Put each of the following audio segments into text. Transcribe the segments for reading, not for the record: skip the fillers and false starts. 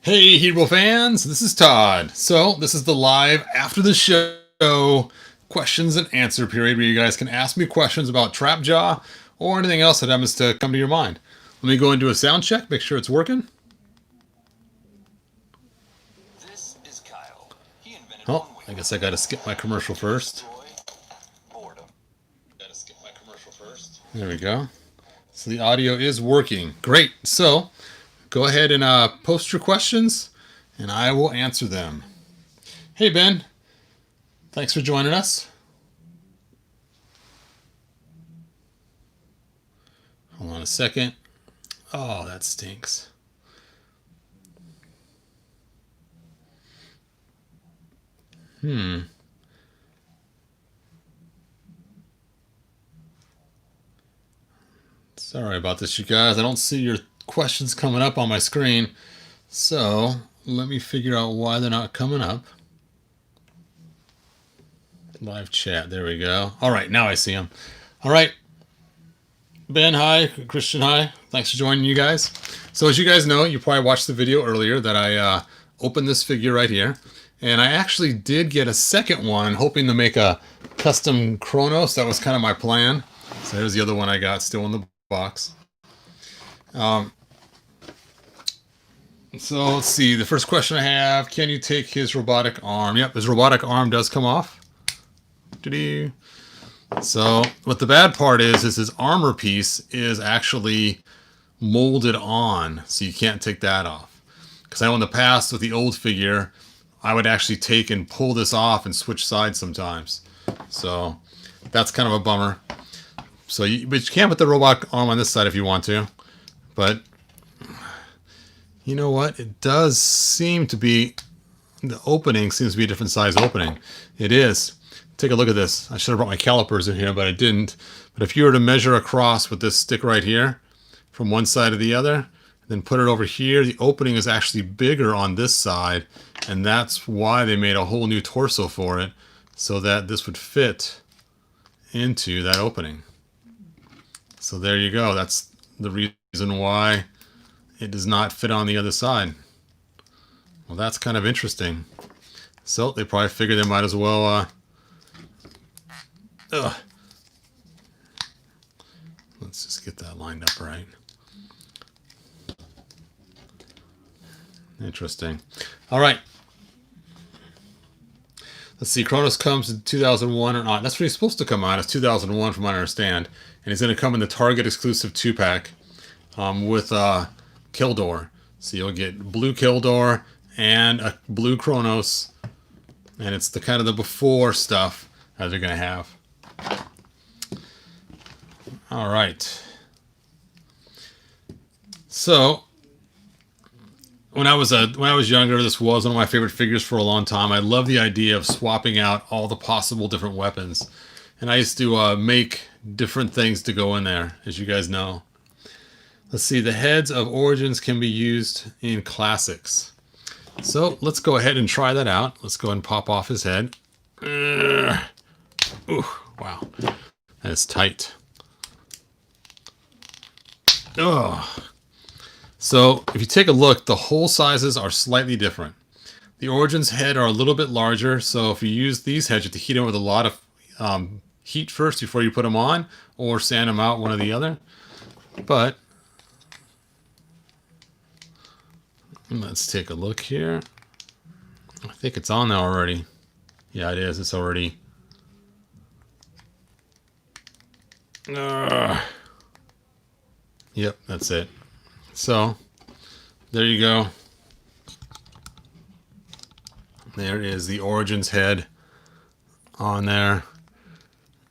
Hey, Hero fans, this is Todd. So, this is the live after the show questions and answer period where you guys can ask me questions about Trapjaw or anything else that happens to come to your mind. Let me go and do a sound check, make sure it's working. This is Kyle. He invented Oh, I guess I gotta skip my commercial first. boredom. There we go. So the audio is working. Great. So, go ahead and post your questions and I will answer them. Hey, Ben. Thanks for joining us. Hold on a second. Oh, that stinks. Sorry about this, you guys. I don't see your questions coming up on my screen. So, let me figure out why they're not coming up. Live chat. There we go. All right, now I see them. All right. Ben, hi. Christian, hi. Thanks for joining you guys. So as you guys know, you probably watched the video earlier that I opened this figure right here. And I actually did get a second one, hoping to make a custom Kronos. That was kind of my plan. So here's the other one I got still in the box. So let's see. The first question I have, can you take his robotic arm? Yep, his robotic arm does come off. So what the bad part is his armor piece is actually molded on, so you can't take that off. Because I know in the past with the old figure, I would actually take and pull this off and switch sides sometimes. So that's kind of a bummer. So but you can put the robot arm on this side if you want to. But you know what? It does seem to be, the opening seems to be a different size opening. It is. Take a look at this. I should have brought my calipers in here, but I didn't. But if you were to measure across with this stick right here, from one side to the other, then put it over here, the opening is actually bigger on this side, and that's why they made a whole new torso for it, so that this would fit into that opening. So there you go. That's the reason why it does not fit on the other side. Well, that's kind of interesting. So they probably figured they might as well let's just get that lined up right. Interesting. All right. Let's see. Kronos comes in 2001 or not. That's when he's supposed to come out. It's 2001 from what I understand. And he's going to come in the Target exclusive 2-pack with Kildor. So you'll get blue Kildor and a blue Kronos. And it's the kind of the before stuff that they're going to have. All right. So when I was younger, this was one of my favorite figures for a long time. I love the idea of swapping out all the possible different weapons, and I used to make different things to go in there, as you guys know. Let's see. The heads of Origins can be used in classics. So let's go ahead and try that out. Let's go ahead and pop off his head. Ooh, wow, that is tight. Ugh. So if you take a look, the hole sizes are slightly different. The Origins head are a little bit larger, so if you use these heads, you have to heat them with a lot of heat first before you put them on, or sand them out, one or the other. But let's take a look here. I think it's on there already. Yeah, it is. It's already. Yep, that's it. So, there you go. There is the Origins head on there.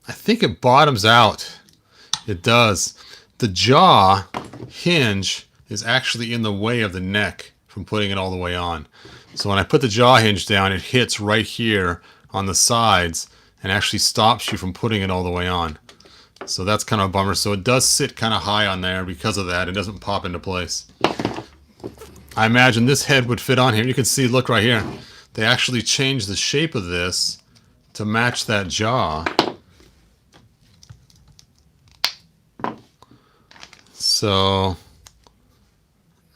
I think it bottoms out. It does. The jaw hinge is actually in the way of the neck from putting it all the way on. So when I put the jaw hinge down, it hits right here on the sides and actually stops you from putting it all the way on. So that's kind of a bummer. So it does sit kind of high on there because of that. It doesn't pop into place. I imagine this head would fit on here. You can see, look right here. They actually changed the shape of this to match that jaw. So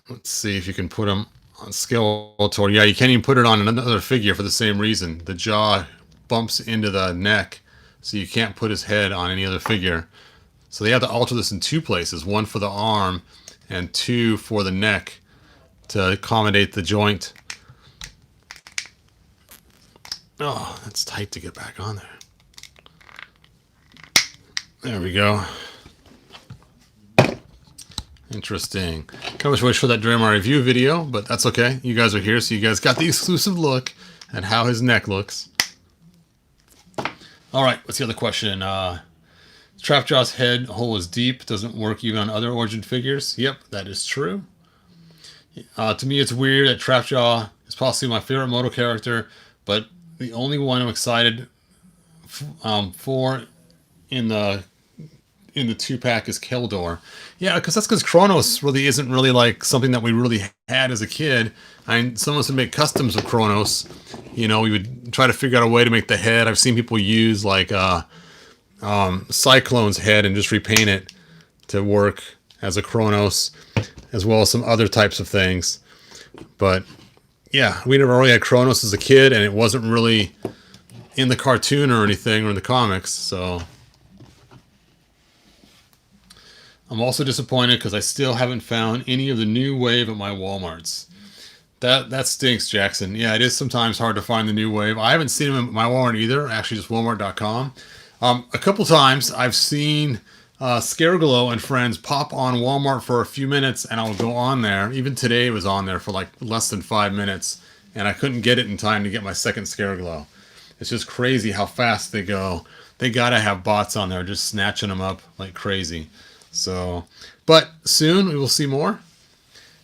let's see if you can put them on Skeletor. Yeah, you can't even put it on another figure for the same reason. The jaw bumps into the neck, so you can't put his head on any other figure. So they have to alter this in two places, one for the arm and two for the neck to accommodate the joint. Oh, that's tight to get back on there. There we go. Interesting. Kind of wish for that during my review video, but that's okay. You guys are here, so you guys got the exclusive look at how his neck looks. All right, what's the other question? Trapjaw's head hole is deep, doesn't work even on other Origin figures. Yep, that is true. To me, it's weird that Trapjaw is possibly my favorite Moto character, but the only one I'm excited for in the 2-pack is Keldor. Yeah, because Kronos really isn't really like something that we really had as a kid. I mean, some of us would make customs of Kronos. You know, we would try to figure out a way to make the head. I've seen people use like Cyclone's head and just repaint it to work as a Kronos, as well as some other types of things. But yeah, we never really had Kronos as a kid, and it wasn't really in the cartoon or anything or in the comics, so I'm also disappointed because I still haven't found any of the new wave at my Walmarts. That stinks, Jackson. Yeah, it is sometimes hard to find the new wave. I haven't seen them at my Walmart either, actually just Walmart.com. A couple times I've seen Scareglow and friends pop on Walmart for a few minutes, and I'll go on there. Even today it was on there for like less than 5 minutes, and I couldn't get it in time to get my second Scareglow. It's just crazy how fast they go. They gotta have bots on there just snatching them up like crazy. So, but soon we will see more.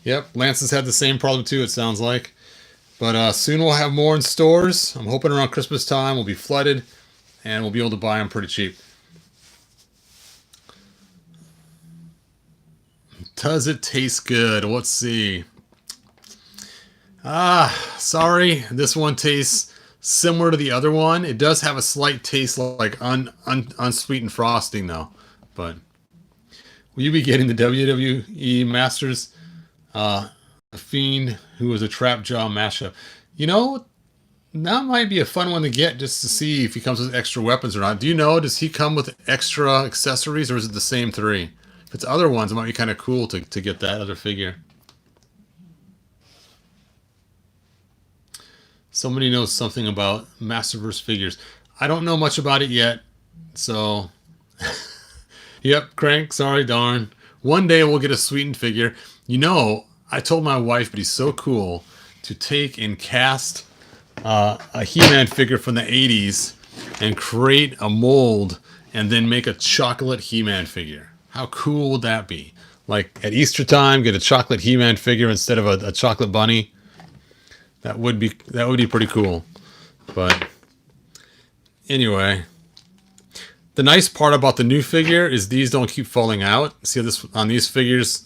Yep, Lance has had the same problem too, it sounds like. But soon we'll have more in stores. I'm hoping around Christmas time we'll be flooded and we'll be able to buy them pretty cheap. Does it taste good? Let's see. Sorry. This one tastes similar to the other one. It does have a slight taste like unsweetened frosting though. But will you be getting the WWE Masters? A Fiend who was a Trapjaw mashup. You know, that might be a fun one to get just to see if he comes with extra weapons or not. Do you know, does he come with extra accessories or is it the same 3? If it's other ones, it might be kind of cool to get that other figure. Somebody knows something about Masterverse figures. I don't know much about it yet, so... Yep, Crank, sorry, darn. One day we'll get a sweetened figure. You know, I told my wife, but he's so cool, to take and cast a He-Man figure from the 80s and create a mold and then make a chocolate He-Man figure. How cool would that be? Like at Easter time, get a chocolate He-Man figure instead of a chocolate bunny. That would be pretty cool. But anyway, the nice part about the new figure is these don't keep falling out. See this on these figures,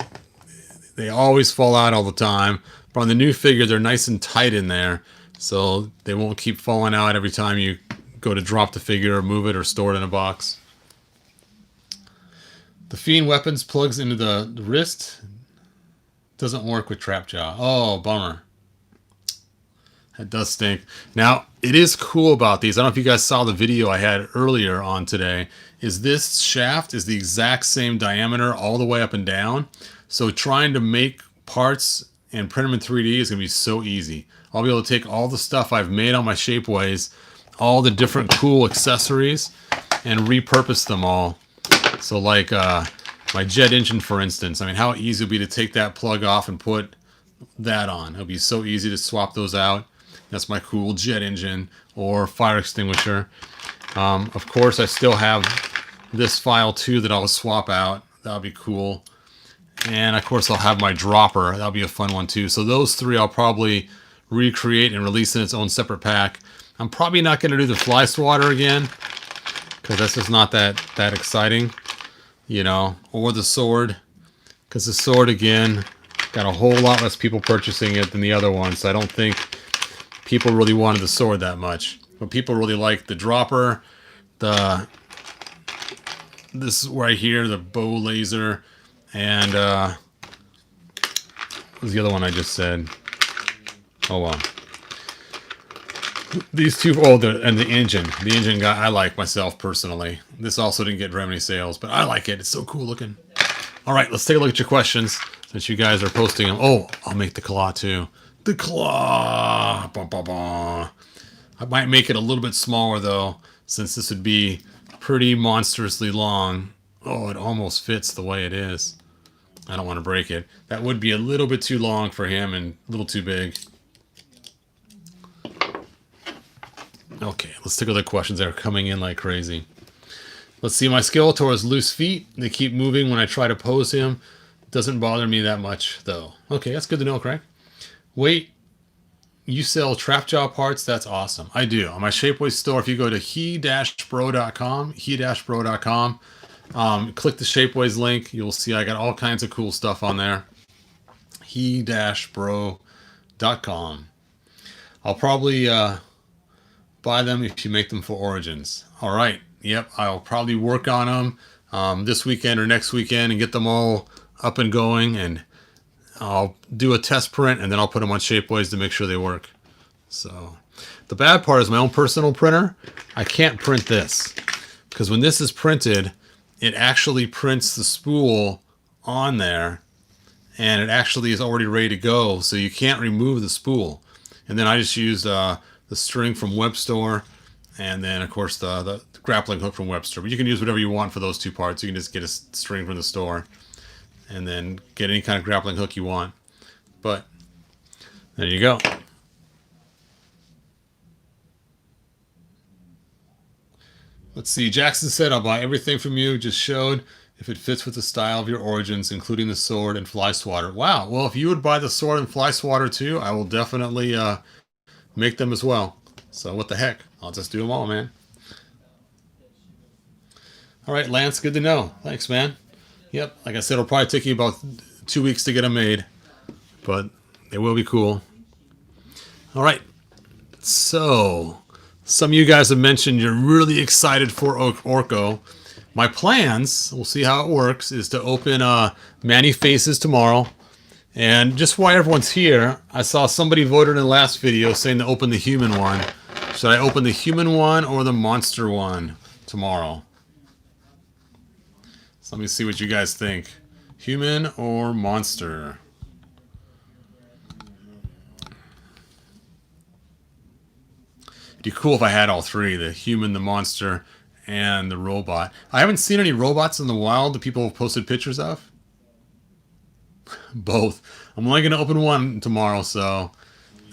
they always fall out all the time. But on the new figure, they're nice and tight in there, so they won't keep falling out every time you go to drop the figure or move it or store it in a box. The Fiend weapons plugs into the wrist. Doesn't work with Trapjaw. Oh, bummer. That does stink. Now, it is cool about these. I don't know if you guys saw the video I had earlier on today. Is this shaft is the exact same diameter all the way up and down. So trying to make parts and print them in 3D is going to be so easy. I'll be able to take all the stuff I've made on my Shapeways, all the different cool accessories, and repurpose them all. So like my jet engine, for instance. I mean, how easy it would be to take that plug off and put that on. It would be so easy to swap those out. That's my cool jet engine or fire extinguisher. Of course, I still have this file too that I'll swap out. That'll be cool. And of course, I'll have my dropper. That'll be a fun one too. So those 3 I'll probably recreate and release in its own separate pack. I'm probably not going to do the fly swatter again because that's just not that exciting, you know, or the sword, because the sword again got a whole lot less people purchasing it than the other one. So I don't think people really wanted the sword that much, but people really like the dropper, this right here, the bow laser, and what was the other one I just said? Oh well. These two, oh, and the engine. The engine guy I like myself personally. This also didn't get very many sales, but I like it. It's so cool looking. All right, let's take a look at your questions since you guys are posting them. Oh, I'll make the claw too. The claw. Bah, bah, bah. I might make it a little bit smaller though, since this would be pretty monstrously long. Oh, it almost fits the way it is. I don't want to break it. That would be a little bit too long for him and a little too big. Okay, let's take a look at the questions that are coming in like crazy. Let's see, my Skeletor has loose feet. They keep moving when I try to pose him. Doesn't bother me that much, though. Okay, that's good to know, Craig. Wait, you sell trap jaw parts? That's awesome. I do. On my Shapeways store, if you go to he-bro.com, click the Shapeways link, you'll see I got all kinds of cool stuff on there. he-bro.com. I'll probably buy them if you make them for Origins. All right. Yep, I'll probably work on them this weekend or next weekend and get them all up and going, and I'll do a test print and then I'll put them on Shapeways to make sure they work. So the bad part is my own personal printer. I can't print this because when this is printed, it actually prints the spool on there and it actually is already ready to go, so you can't remove the spool. And then I just used the string from Webstore, and then of course the grappling hook from Webster. But you can use whatever you want for those two parts. You can just get a string from the store and then get any kind of grappling hook you want. But there you go. Let's see. Jackson said, I'll buy everything from you. Just showed if it fits with the style of your Origins, including the sword and fly swatter. Wow. Well, if you would buy the sword and fly swatter too, I will definitely make them as well. So what the heck? I'll just do them all, man. All right, Lance, good to know. Thanks, man. Yep, like I said, it'll probably take you about 2 weeks to get them made, but they will be cool. All right, so some of you guys have mentioned you're really excited for Orko. My plans, we'll see how it works, is to open Manny Faces tomorrow. And just while everyone's here, I saw somebody voted in the last video saying to open the human one. Should I open the human one or the monster one tomorrow? So let me see what you guys think. Human or monster? It'd be cool if I had all three, the human, the monster, and the robot. I haven't seen any robots in the wild that people have posted pictures of. Both. I'm only going to open one tomorrow, so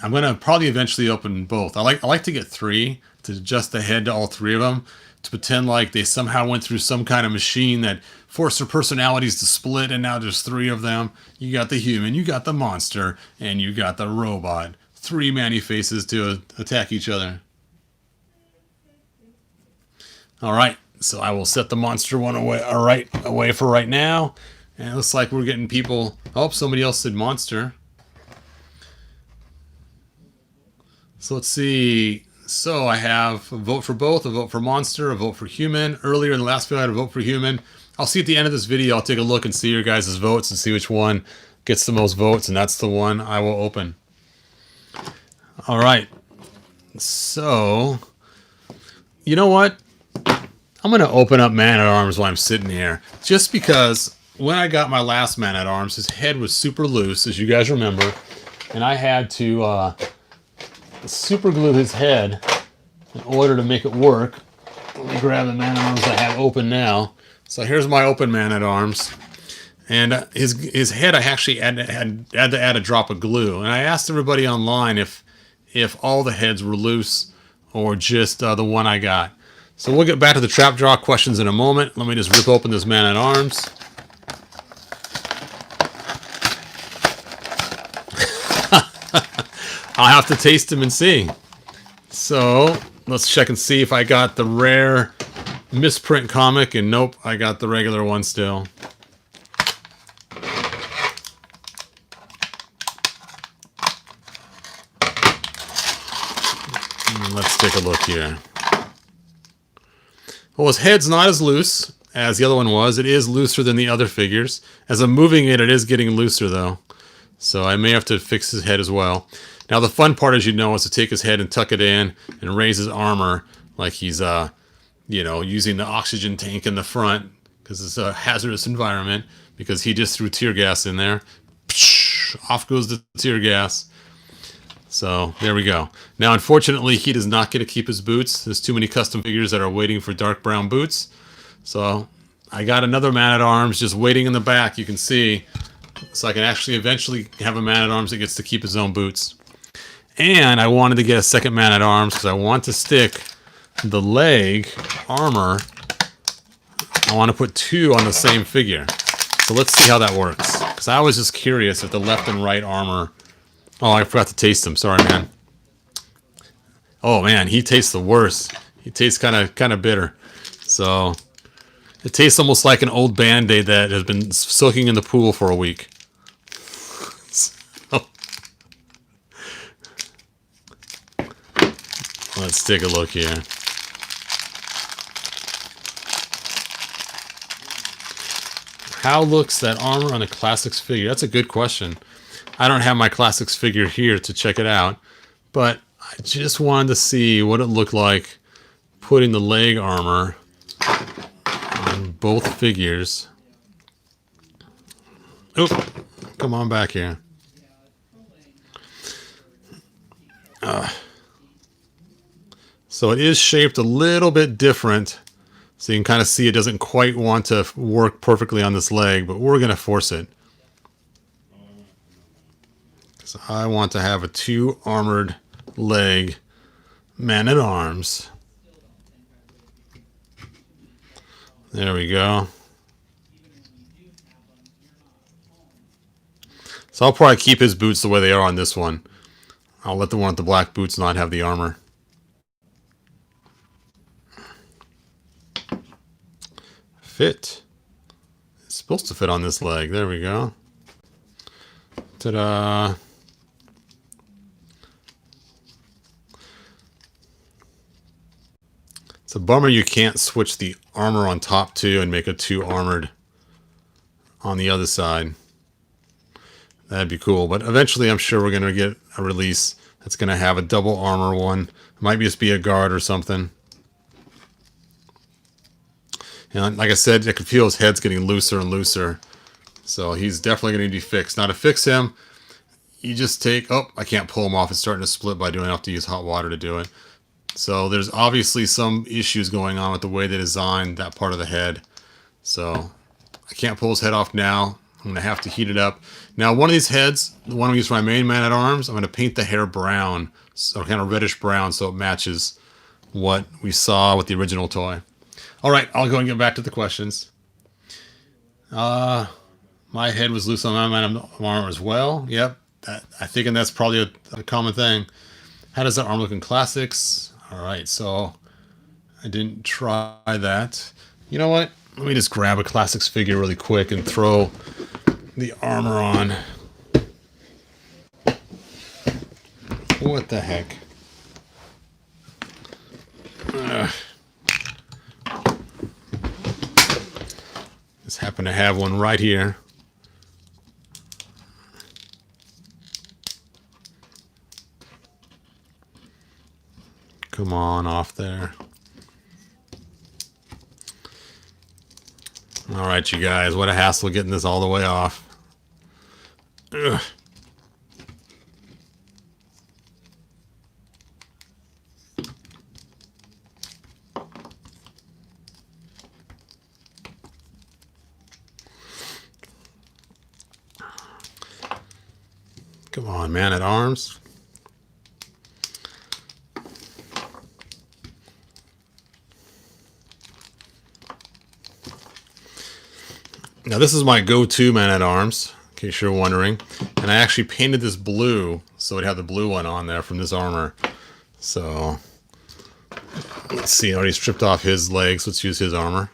I'm going to probably eventually open both. I like to get three, to adjust the head to all three of them, to pretend like they somehow went through some kind of machine that forced their personalities to split, and now there's three of them. You got the human, you got the monster, and you got the robot. Three Manny Faces to attack each other. All right, so I will set the monster one away for right now. And it looks like we're getting people. Oh, somebody else said monster. So let's see. So I have a vote for both, a vote for monster, a vote for human. Earlier in the last video, I had a vote for human. I'll see at the end of this video, I'll take a look and see your guys' votes and see which one gets the most votes, and that's the one I will open. All right. So, you know what? I'm going to open up Man-at-Arms while I'm sitting here. Just because when I got my last Man-at-Arms, his head was super loose, as you guys remember. And I had to super glue his head in order to make it work. Let me grab the Man-at-Arms I have open now. So here's my open Man-at-Arms. And his head, I actually had to add a drop of glue. And I asked everybody online if all the heads were loose or just the one I got. So we'll get back to the trap draw questions in a moment. Let me just rip open this Man-at-Arms. I'll have to taste him and see. So let's check and see if I got the rare misprint comic, and nope, I got the regular one still. Let's take a look here. Well, his head's not as loose as the other one was. It is looser than the other figures. As I'm moving it, it is getting looser though. So I may have to fix his head as well. Now the fun part, as you know, is to take his head and tuck it in and raise his armor like he's, using the oxygen tank in the front because it's a hazardous environment because he just threw tear gas in there. Off goes the tear gas. So there we go. Now, unfortunately, he does not get to keep his boots. There's too many custom figures that are waiting for dark brown boots. So I got another man-at-arms just waiting in the back, you can see. So I can actually eventually have a man-at-arms that gets to keep his own boots. And I wanted to get a second man-at-arms because I want to stick the leg armor. I want to put two on the same figure. So let's see how that works. Because I was just curious if the left and right armor... Oh, I forgot to taste them. Sorry, man. Oh, man, he tastes the worst. He tastes kind of bitter. So it tastes almost like an old Band-Aid that has been soaking in the pool for a week. So, let's take a look here. How looks that armor on a Classics figure? That's a good question. I don't have my Classics figure here to check it out, but I just wanted to see what it looked like putting the leg armor on both figures. Oh, come on back here. So it is shaped a little bit different. So you can kind of see it doesn't quite want to work perfectly on this leg, but we're going to force it. So I want to have a two armored leg man-at-arms. There we go. So I'll probably keep his boots the way they are on this one. I'll let the one with the black boots not have the armor. Fit. It's supposed to fit on this leg. There we go. Ta-da. It's a bummer you can't switch the armor on top too and make a two armored on the other side. That'd be cool. But eventually I'm sure we're going to get a release that's going to have a double armor one. It might just be a guard or something. And like I said, I can feel his head's getting looser and looser. So he's definitely going to be fixed. Now to fix him, you just take... Oh, I can't pull him off. It's starting to split, but I do have to use hot water to do it. So there's obviously some issues going on with the way they designed that part of the head. So I can't pull his head off now. I'm going to have to heat it up. Now one of these heads, the one I use for my main man-at-arms, I'm going to paint the hair brown, or kind of reddish brown, so it matches what we saw with the original toy. All right, I'll go and get back to the questions. My head was loose on my man-at-arm as well. Yep, I think that's probably a common thing. How does that arm look in Classics? All right, so I didn't try that. You know what? Let me just grab a Classics figure really quick and throw the armor on. What the heck? Just happen to have one right here. Come on off there. All right, you guys. What a hassle getting this all the way off. Ugh. Come on, man-at-arms. Now this is my go-to man-at-arms, in case you're wondering. And I actually painted this blue, so it had the blue one on there from this armor. So, let's see, I already stripped off his legs. Let's use his armor.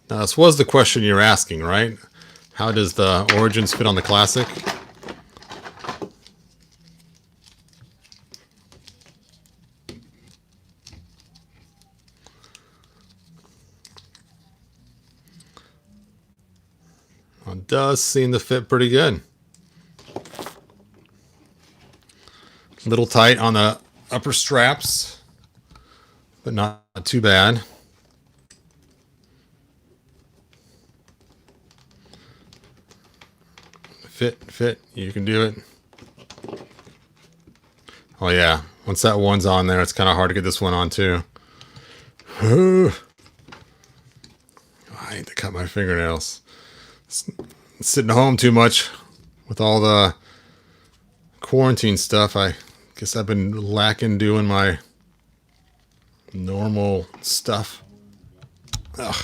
Now this was the question you're asking, right? How does the Origins fit on the Classic? it does seem to fit pretty good. A little tight on the upper straps, but not too bad. Fit, you can do it. Oh yeah, once that one's on there, it's kind of hard to get this one on too. I hate to cut my fingernails. Sitting home too much with all the quarantine stuff. I guess I've been lacking doing my normal stuff. Ugh.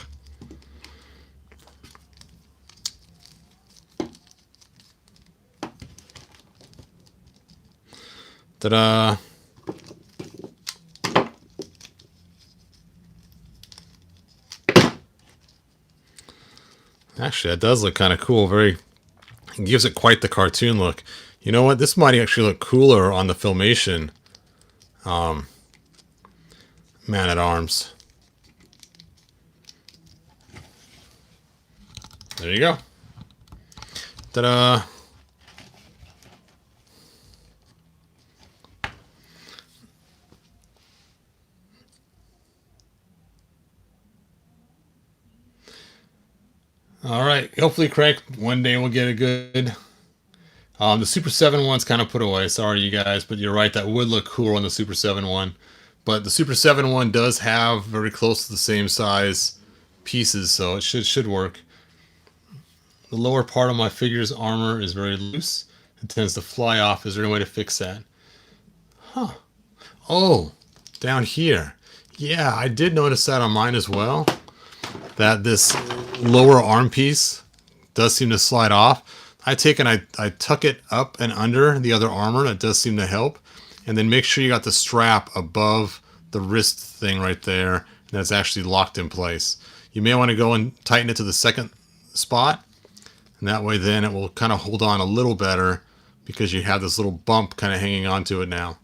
Ta-da! Actually, that does look kind of cool. It gives it quite the cartoon look. You know what? This might actually look cooler on the Filmation Man-at-Arms. There you go. Ta-da! All right. Hopefully, Craig, one day we'll get a good. The Super 7 one's kind of put away. Sorry, you guys, but you're right. That would look cool on the Super 7 one. But the Super 7 one does have very close to the same size pieces, so it should work. The lower part of my figure's armor is very loose. It tends to fly off. Is there any way to fix that? Huh. Oh, down here. Yeah, I did notice that on mine as well. That this lower arm piece does seem to slide off. I take and I tuck it up and under the other armor. That does seem to help. And then make sure you got the strap above the wrist thing right there. And that's actually locked in place. You may want to go and tighten it to the second spot. And that way then it will kind of hold on a little better because you have this little bump kind of hanging onto it now.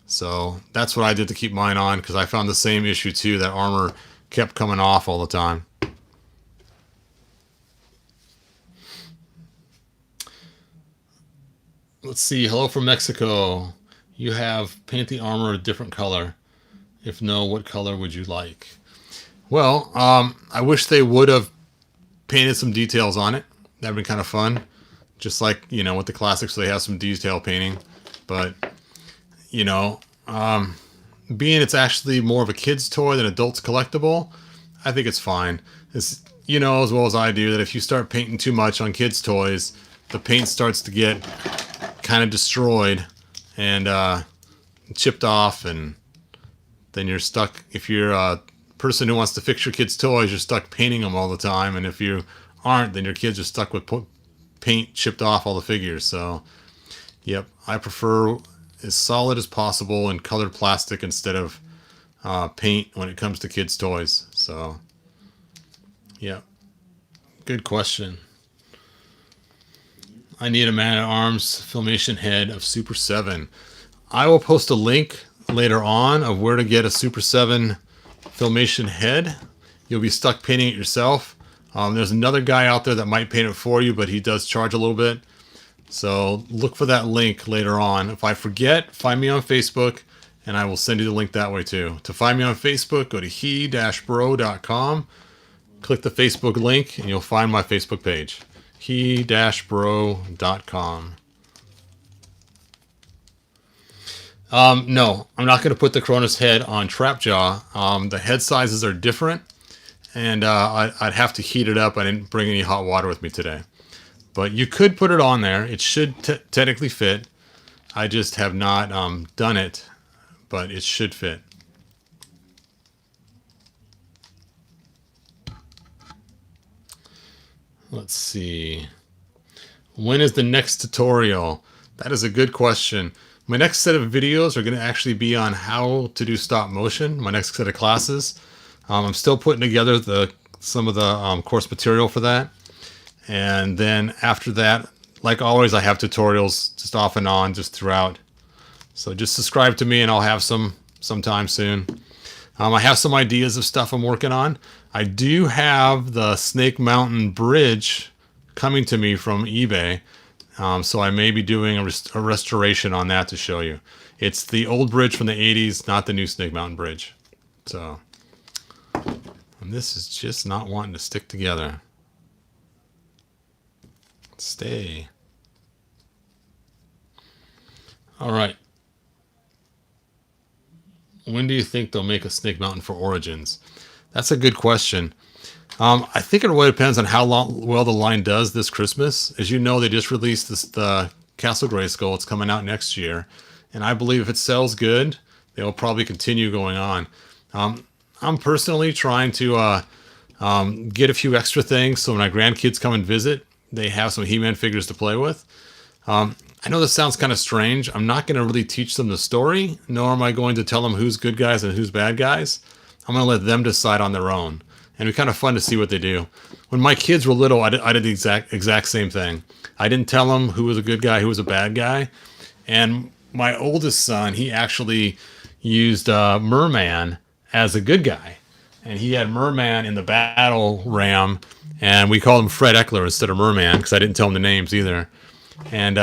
So that's what I did to keep mine on, because I found the same issue too. That armor kept coming off all the time. Let's see. Hello from Mexico. You have paint the armor a different color. If no, what color would you like? Well, I wish they would have painted some details on it. That'd been kind of fun. Just like, you know, with the classics, they have some detail painting. But, you know, being it's actually more of a kid's toy than adult's collectible, I think it's fine. It's, you know as well as I do that if you start painting too much on kids' toys, the paint starts to get kind of destroyed and chipped off, and then you're stuck. If you're a person who wants to fix your kids' toys, you're stuck painting them all the time, and if you aren't, then your kids are stuck with paint chipped off all the figures. So, yep, I prefer as solid as possible and colored plastic instead of paint when it comes to kids' toys. So, yeah, good question. I need a Man-at-Arms Filmation head of Super 7. I will post a link later on of where to get a Super 7 Filmation head. You'll be stuck painting it yourself. There's another guy out there that might paint it for you, but he does charge a little bit. So look for that link later on. If I forget, find me on Facebook, and I will send you the link that way too. To find me on Facebook, go to he-bro.com. Click the Facebook link, and you'll find my Facebook page. he-bro.com. No, I'm not going to put the Cronus head on Trapjaw. The head sizes are different, and I'd have to heat it up. I didn't bring any hot water with me today. But you could put it on there. It should technically fit. I just have not done it, but it should fit. Let's see. When is the next tutorial? That is a good question. My next set of videos are going to actually be on how to do stop motion. My next set of classes. I'm still putting together some of the course material for that. And then after that, like always, I have tutorials just off and on, just throughout. So just subscribe to me and I'll have some sometime soon. I have some ideas of stuff I'm working on. I do have the Snake Mountain Bridge coming to me from eBay. So I may be doing a restoration on that to show you. It's the old bridge from the 80s, not the new Snake Mountain Bridge. So, and this is just not wanting to stick together. Stay. All right. When do you think they'll make a Snake Mountain for Origins? That's a good question. I think it really depends on how well the line does this Christmas. As you know, they just released the Castle Grayskull. It's coming out next year. And I believe if it sells good, they will probably continue going on. I'm personally trying to get a few extra things so when my grandkids come and visit, they have some He-Man figures to play with. I know this sounds kind of strange. I'm not going to really teach them the story, nor am I going to tell them who's good guys and who's bad guys. I'm going to let them decide on their own. And it'd be kind of fun to see what they do. When my kids were little, I did the exact same thing. I didn't tell them who was a good guy, who was a bad guy. And my oldest son, he actually used Merman as a good guy. And he had Merman in the battle ram. And we called him Fred Eckler instead of Merman because I didn't tell him the names either. And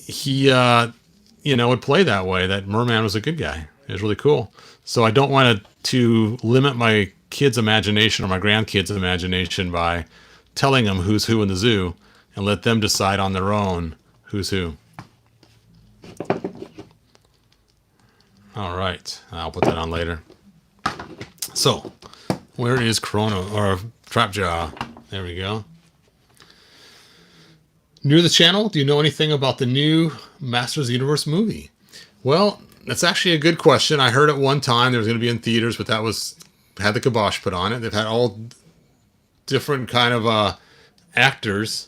he, would play that way, that Merman was a good guy. It was really cool. So I don't want to limit my kids' imagination or my grandkids' imagination by telling them who's who in the zoo and let them decide on their own who's who. All right. I'll put that on later. So, where is Chrono or Trapjaw? There we go. New to the channel, do you know anything about the new Masters of the Universe movie? Well, that's actually a good question. I heard at one time there was going to be in theaters, but that had the kibosh put on it. They've had all different kind of actors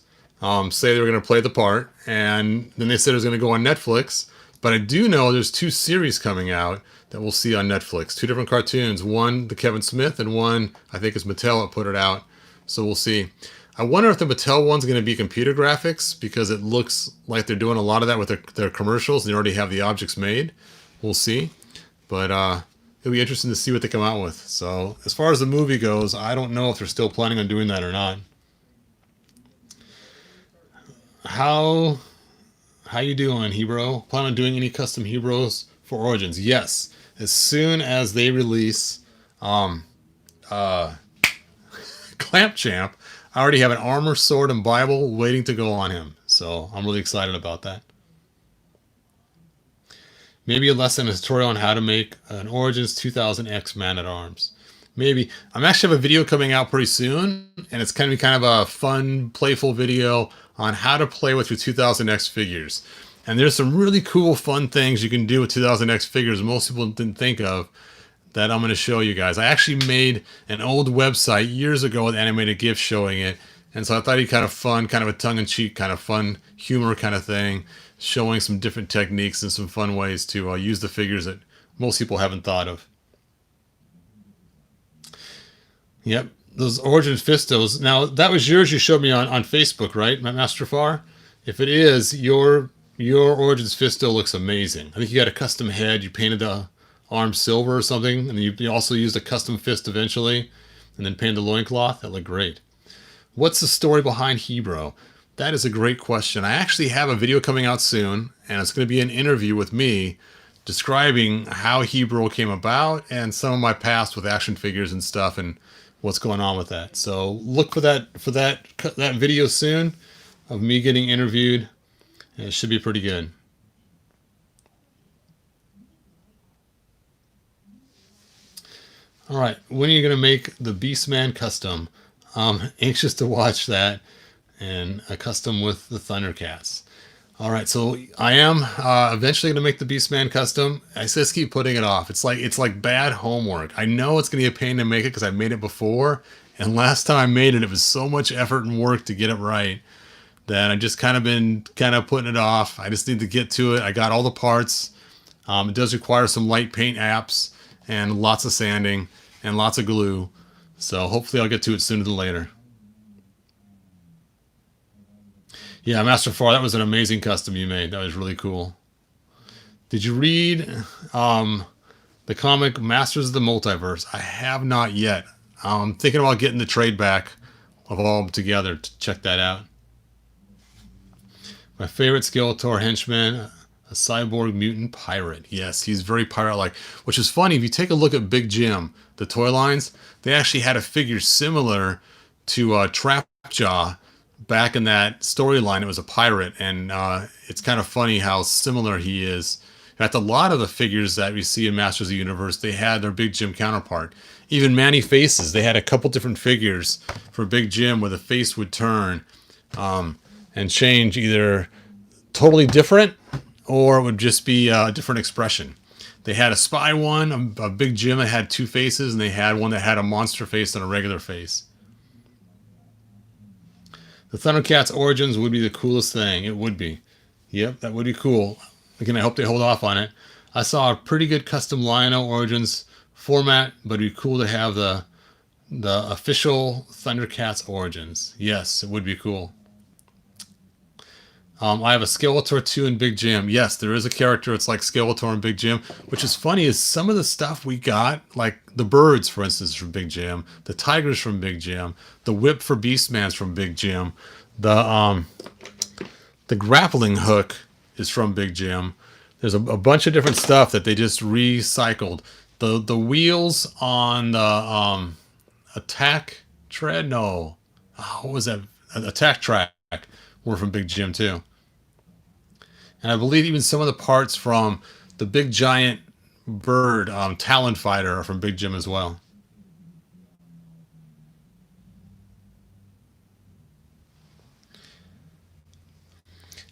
say they were going to play the part, and then they said it was going to go on Netflix. But I do know there's 2 series coming out that we'll see on Netflix. 2 different cartoons. One, the Kevin Smith, and one, I think, is Mattel that put it out. So we'll see. I wonder if the Mattel one's going to be computer graphics because it looks like they're doing a lot of that with their commercials. And they already have the objects made. We'll see. But it'll be interesting to see what they come out with. So as far as the movie goes, I don't know if they're still planning on doing that or not. How you doing, Hebro? Plan on doing any custom Hebros for Origins? Yes. As soon as they release Clamp Champ, I already have an armor, sword, and Bible waiting to go on him. So I'm really excited about that. Maybe a lesson, a tutorial on how to make an Origins 2000X Man-at-Arms. Maybe. I'm actually have a video coming out pretty soon, and it's going to be kind of a fun, playful video on how to play with your 2000X figures. And there's some really cool, fun things you can do with 2000X figures most people didn't think of that I'm going to show you guys. I actually made an old website years ago with animated GIFs showing it. And so I thought it'd be kind of fun, kind of a tongue-in-cheek, kind of fun humor kind of thing, showing some different techniques and some fun ways to use the figures that most people haven't thought of. Yep, those Origins Fistos. Now, that was yours you showed me on Facebook, right, Master Far? If it is, your Origins Fisto looks amazing. I think you got a custom head. You painted the arm silver or something, and you also used a custom fist eventually, and then painted the loincloth. That looked great. What's the story behind Hebro? That is a great question. I actually have a video coming out soon, and it's going to be an interview with me describing how Hebro came about and some of my past with action figures and stuff and what's going on with that. So look for that video soon of me getting interviewed. It should be pretty good. All right, when are you going to make the Beastman custom? I'm anxious to watch that, and a custom with the Thundercats. All right, so I am eventually going to make the Beastman custom. I just keep putting it off. It's like bad homework. I know it's going to be a pain to make it because I made it before, and last time I made it, it was so much effort and work to get it right that I just been putting it off. I just need to get to it. I got all the parts. It does require some light paint apps and lots of sanding and lots of glue. So hopefully I'll get to it sooner than later. Yeah, Master Far, that was an amazing custom you made. That was really cool. Did you read the comic Masters of the Multiverse? I have not yet. I'm thinking about getting the trade back of all of them together to check that out. My favorite Skeletor henchman, a cyborg mutant pirate. Yes, he's very pirate-like, which is funny. If you take a look at Big Jim, the toy lines, they actually had a figure similar to Trapjaw back in that storyline. It was a pirate, and it's kind of funny how similar he is. In fact, a lot of the figures that we see in Masters of the Universe, they had their Big Jim counterpart. Even Manny Faces, they had a couple different figures for Big Jim where the face would turn and change either totally different or it would just be a different expression. They had a spy one, a Big Jim that had two faces, and they had one that had a monster face and a regular face. The Thundercats origins would be the coolest thing. It would be. Yep, that would be cool. Again, I hope they hold off on it. I saw a pretty good custom Lion-O Origins format, but it'd be cool to have the official Thundercats Origins. Yes, it would be cool. I have a Skeletor 2 and Big Jim. Yes, there is a character. It's like Skeletor and Big Jim. Which is funny is some of the stuff we got, like the birds, for instance, from Big Jim, the tigers from Big Jim, the whip for Beastman's from Big Jim, the grappling hook is from Big Jim. There's a bunch of different stuff that they just recycled. The wheels on the attack tread, no, what was that? Attack track were from Big Jim too. And I believe even some of the parts from the big giant bird Talon Fighter are from Big Jim as well.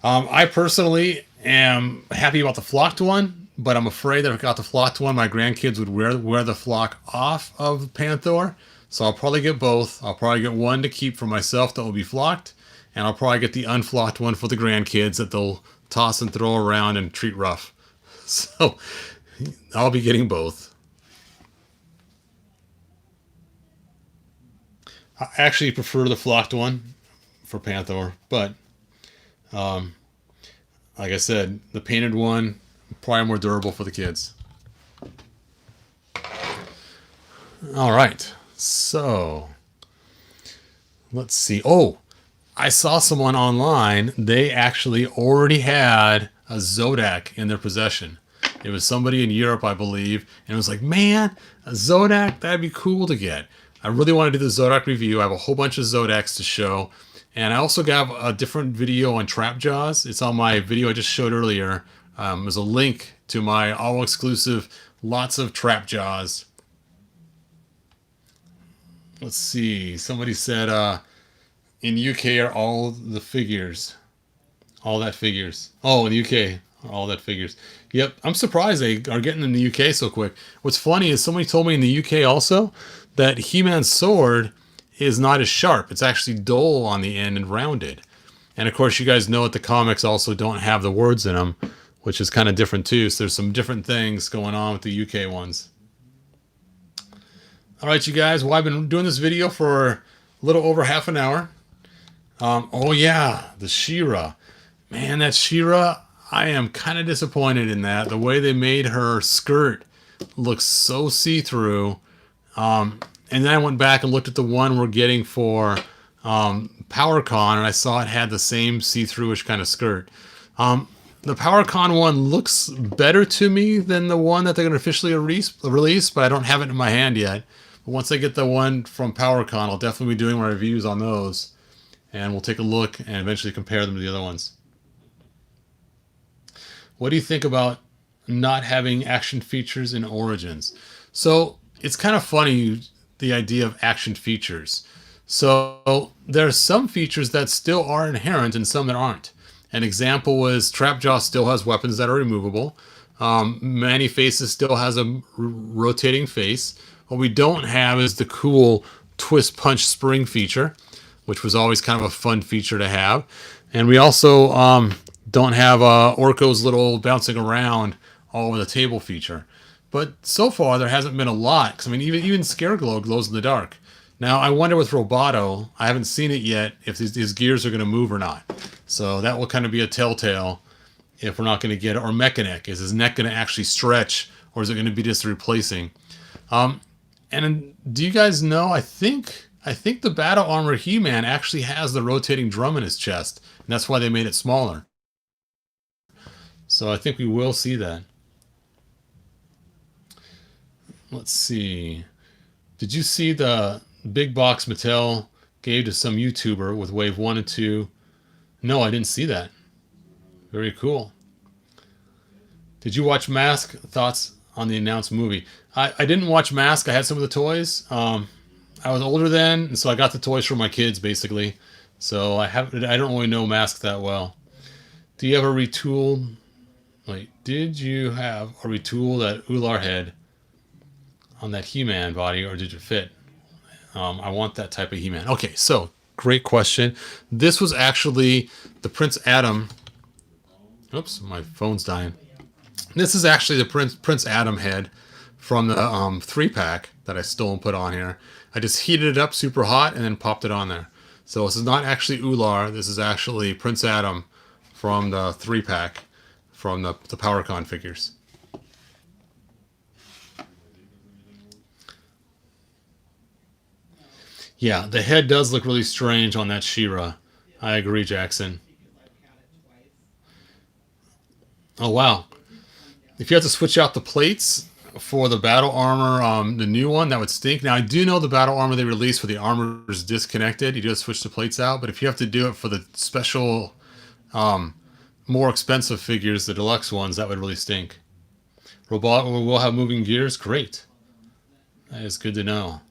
I personally am happy about the flocked one, but I'm afraid that if I got the flocked one, my grandkids would wear the flock off of Panther. So I'll probably get both. I'll probably get one to keep for myself that will be flocked, and I'll probably get the unflocked one for the grandkids that they'll toss and throw around and treat rough. So I'll be getting both. I actually prefer the flocked one for Panther, but like I said, the painted one probably more durable for the kids. All right, so let's see. Oh, I saw someone online. They actually already had a Zodak in their possession. It was somebody in Europe, I believe, and it was like, man, a Zodak, that'd be cool to get. I really want to do the Zodak review. I have a whole bunch of Zodaks to show. And I also got a different video on Trap Jaws. It's on my video I just showed earlier. There's a link to my all-exclusive lots of Trap Jaws. Let's see. Somebody said in UK are all the figures. All that figures. Oh, in the UK, all that figures. Yep, I'm surprised they are getting in the UK so quick. What's funny is somebody told me in the UK also that He-Man's sword is not as sharp. It's actually dull on the end and rounded. And of course, you guys know that the comics also don't have the words in them, which is kind of different too. So there's some different things going on with the UK ones. All right, you guys. Well, I've been doing this video for a little over half an hour. Oh yeah, the She-Ra. Man, that She-Ra, I am kind of disappointed in that. The way they made her skirt looks so see-through. And then I went back and looked at the one we're getting for PowerCon, and I saw it had the same see-throughish kind of skirt. The PowerCon one looks better to me than the one that they're going to officially release, but I don't have it in my hand yet. But once I get the one from PowerCon, I'll definitely be doing my reviews on those, and we'll take a look and eventually compare them to the other ones. What do you think about not having action features in Origins? So it's kind of funny, the idea of action features. So there are some features that still are inherent and some that aren't. An example was Trapjaw still has weapons that are removable. Manny Faces still has a rotating face. What we don't have is the cool twist punch spring feature, which was always kind of a fun feature to have. And we also don't have Orko's little bouncing around all over the table feature. But so far, there hasn't been a lot. Cause, I mean, even Scareglow glows in the dark. Now, I wonder with Roboto, I haven't seen it yet, if his gears are going to move or not. So that will kind of be a telltale if we're not going to get it. Or Mechanic, is his neck going to actually stretch, or is it going to be just replacing? And do you guys know, I think I think the Battle Armor He-Man actually has the rotating drum in his chest, and that's why they made it smaller. So I think we will see that. Let's see. Did you see the big box Mattel gave to some YouTuber with Wave 1 and 2? No, I didn't see that. Very cool. Did you watch Mask? Thoughts on the announced movie? I didn't watch Mask. I had some of the toys. I was older then, and so I got the toys for my kids, basically. So I don't really know Mask that well. Do you have a retooled... Wait, did you have a retool that Ular head on that He-Man body, or did it fit? I want that type of He-Man. Okay, so great question. This was actually the Prince Adam. Oops, my phone's dying. This is actually the Prince Adam head from the 3-pack that I stole and put on here. I just heated it up super hot and then popped it on there. So this is not actually Ular. This is actually Prince Adam from the 3-pack from the PowerCon figures. Yeah, the head does look really strange on that She-Ra. I agree, Jackson. Oh, wow. If you have to switch out the plates for the battle armor, the new one, that would stink. Now, I do know the battle armor they released for the armor is disconnected. You just switch the plates out. But if you have to do it for the special, more expensive figures, the deluxe ones, that would really stink. Robot will have moving gears? Great. That is good to know.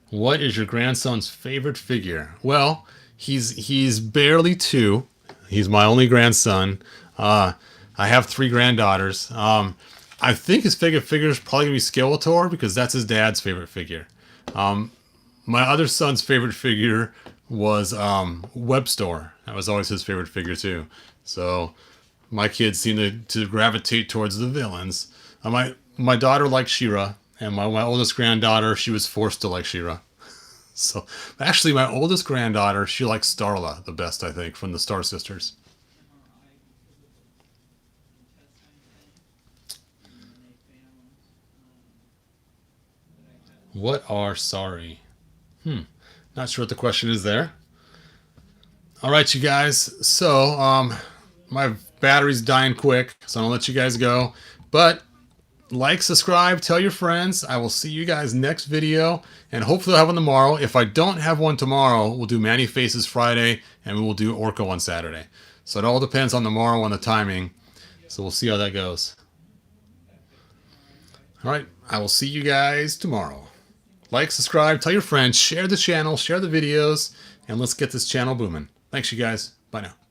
What is your grandson's favorite figure? Well, he's barely 2. He's my only grandson. I have 3 granddaughters. I think his favorite figure is probably going to be Skeletor because that's his dad's favorite figure. My other son's favorite figure was Webstore. That was always his favorite figure too. So my kids seem to gravitate towards the villains. My daughter liked She-Ra, and my oldest granddaughter, she was forced to like She-Ra. So actually, my oldest granddaughter, she likes Starla the best, I think, from the Star Sisters. What are sorry? Not sure what the question is there. All right, you guys. So my battery's dying quick, so I'm gonna let you guys go. But like, subscribe, tell your friends. I will see you guys next video, and hopefully I'll have one tomorrow. If I don't have one tomorrow, we'll do Manny Faces Friday, and we will do Orko on Saturday. So it all depends on tomorrow on the timing. So we'll see how that goes. All right, I will see you guys tomorrow. Like, subscribe, tell your friends, share the channel, share the videos, and let's get this channel booming. Thanks, you guys. Bye now.